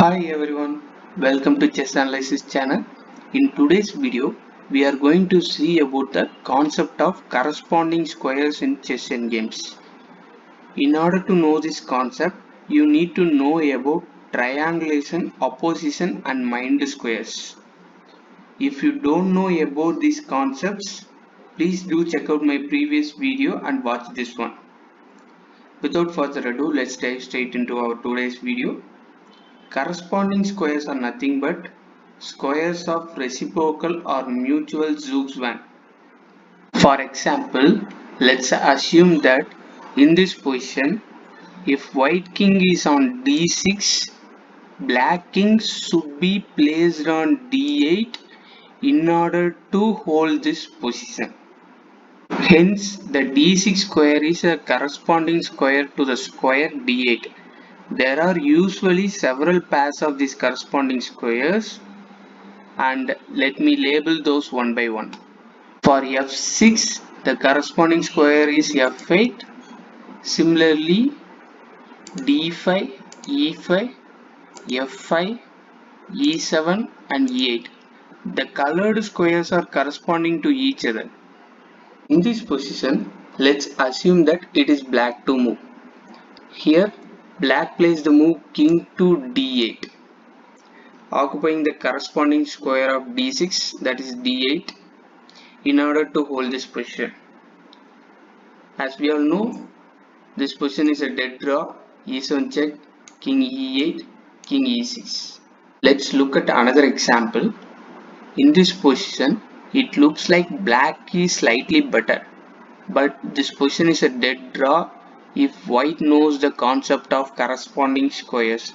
Hi everyone, welcome to Chess Analysis channel. In today's video, we are going to see about the concept of corresponding squares in chess games. In order to know this concept, you need to know about triangulation, opposition and mind squares. If you don't know about these concepts, please do check out my previous video and watch this one. Without further ado, let's dive straight into our today's video. Corresponding squares are nothing but squares of reciprocal or mutual zugzwang. For example, let's assume that in this position, if white king is on d6, black king should be placed on d8 in order to hold this position. Hence, the d6 square is a corresponding square to the square d8. There are usually several pairs of these corresponding squares, and let me label those one by one. For f6, the corresponding square is f8. Similarly, d5, e5, f5, e7 and e8. The colored squares are corresponding to each other. In this position, let's assume that it is black to move. Here, black plays the move king to d8, occupying the corresponding square of d6, that is d8, in order to hold this position. As we all know, this position is a dead draw, e7 check, king e8, king e6. Let's look at another example. In this position, it looks like black is slightly better, but this position is a dead draw if white knows the concept of corresponding squares.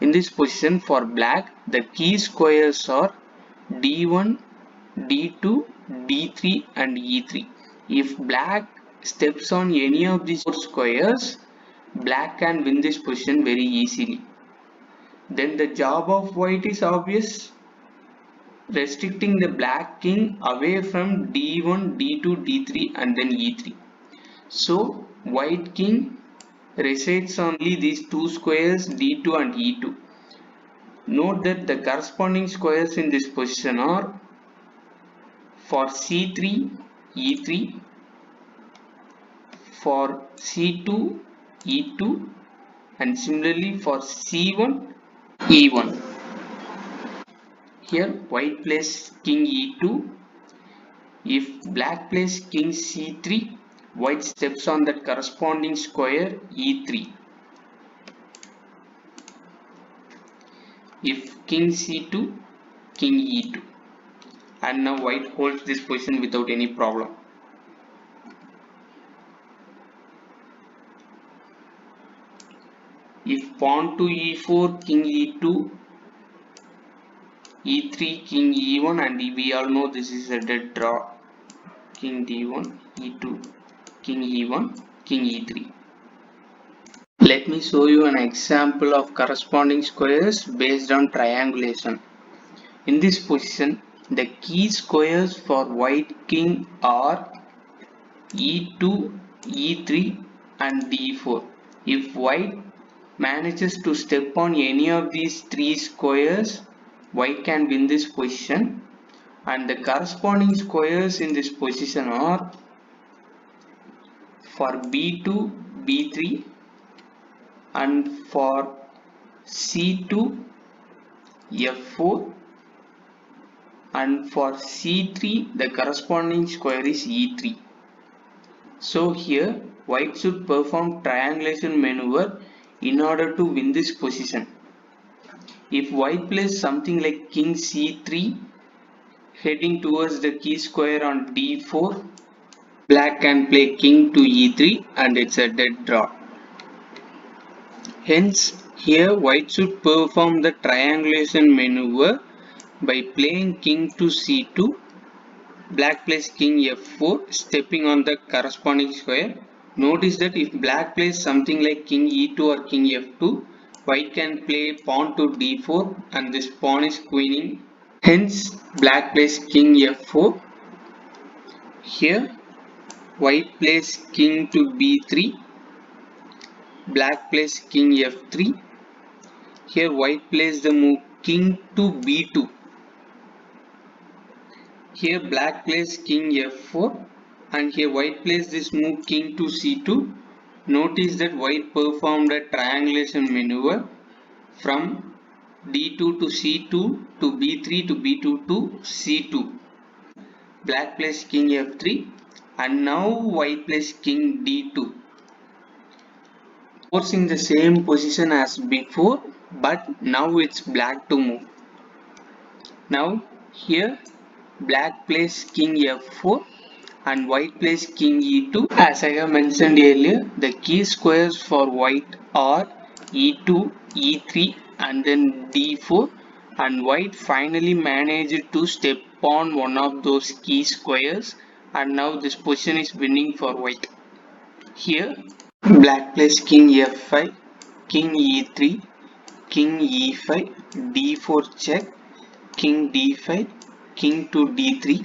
In this position for black, the key squares are d1, d2, d3 and e3. If black steps on any of these four squares, black can win this position very easily. Then the job of white is obvious, restricting the black king away from d1, d2, d3 and then e3. So white king resides on only these two squares d2 and e2. Note that the corresponding squares in this position are for c3, e3, for c2, e2 and similarly for c1, e1. Here white plays king e2. If black plays king c3, white steps on that corresponding square e3. If king c2, king e2. And now white holds this position without any problem. If pawn to e4, king e2, e3, king e1 and we all know this is a dead draw. King d1, e2, king e1, king e3. Let me show you an example of corresponding squares based on triangulation. In this position, the key squares for white king are e2, e3 and d4. If white manages to step on any of these three squares, white can win this position, and the corresponding squares in this position are for b2, b3 and for c2, f4 and for c3 the corresponding square is e3. So here white should perform triangulation maneuver in order to win this position. If white plays something like king c3 heading towards the key square on d4, black can play king to e3 and it's a dead draw. Hence here white should perform the triangulation maneuver by playing king to c2. Black plays king f4 stepping on the corresponding square. Notice that if black plays something like king e2 or king f2, white can play pawn to d4 and this pawn is queening. Hence black plays king f4. Here white plays king to b3. Black plays king f3. Here white plays the move king to b2. Here black plays king f4, and here white plays this move king to c2. Notice that white performed a triangulation maneuver from d2 to c2 to b3 to b2 to c2. Black plays king f3, and now white plays king d2, forcing the same position as before, but now it's black to move. Now here black plays king f4 and white plays king e2. As I have mentioned earlier, the key squares for white are e2, e3 and then d4, and white finally managed to step on one of those key squares, and now this position is winning for white. Here black plays king f5, king e3, king e5, d4 check, king d5, king to d3,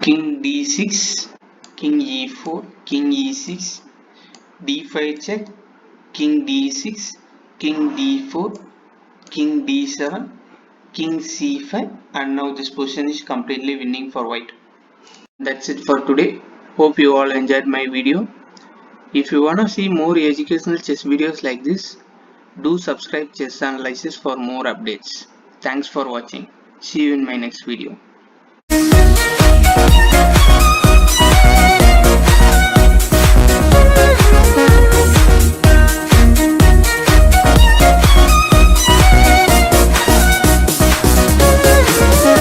king d6, king e4, king e6, d5 check, king d6, king d4, king d7, king c5, and now this position is completely winning for white. That's it for today. Hope you all enjoyed my video. If you wanna see more educational chess videos like this, do subscribe Chess Analysis for more updates. Thanks for watching. See you in my next video.